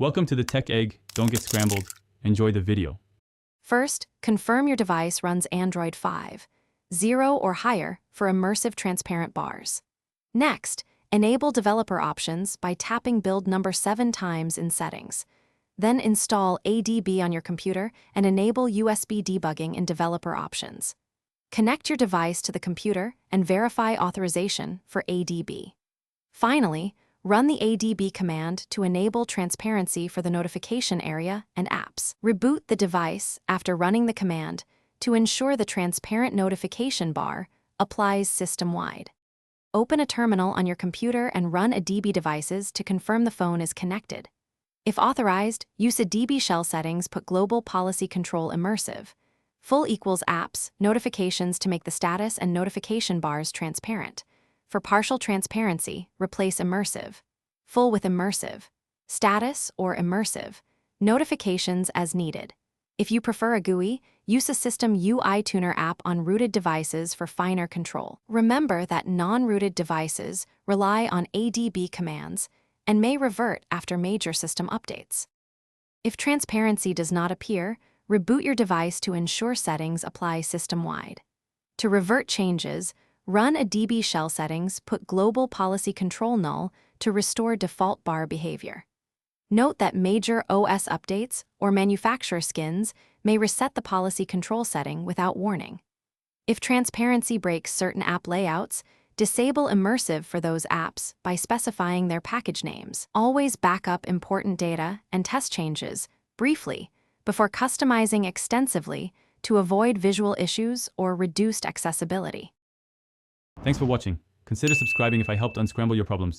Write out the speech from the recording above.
Welcome to the Tech Egg. Don't get scrambled. Enjoy the video. First, confirm your device runs Android 5, 0 or higher for immersive transparent bars. Next, enable developer options by tapping build number 7 times in settings. Then install ADB on your computer and enable USB debugging in developer options. Connect your device to the computer and verify authorization for ADB. Finally, run the ADB command to enable transparency for the notification area and apps. Reboot the device after running the command to ensure the transparent notification bar applies system-wide. Open a terminal on your computer and run ADB devices to confirm the phone is connected. If authorized, use ADB shell settings, put Global Policy Control Immersive. Full equals apps, notifications to make the status and notification bars transparent. For partial transparency, replace immersive. Full with immersive. Status or immersive. Notifications as needed. If you prefer a GUI, use a System UI Tuner app on rooted devices for finer control. Remember that non-rooted devices rely on ADB commands and may revert after major system updates. If transparency does not appear, reboot your device to ensure settings apply system-wide. To revert changes, run ADB shell settings, put Global Policy Control null to restore default bar behavior. Note that major OS updates or manufacturer skins may reset the policy control setting without warning. If transparency breaks certain app layouts, disable immersive for those apps by specifying their package names. Always back up important data and test changes briefly before customizing extensively to avoid visual issues or reduced accessibility. Thanks for watching. Consider subscribing if I helped unscramble your problems.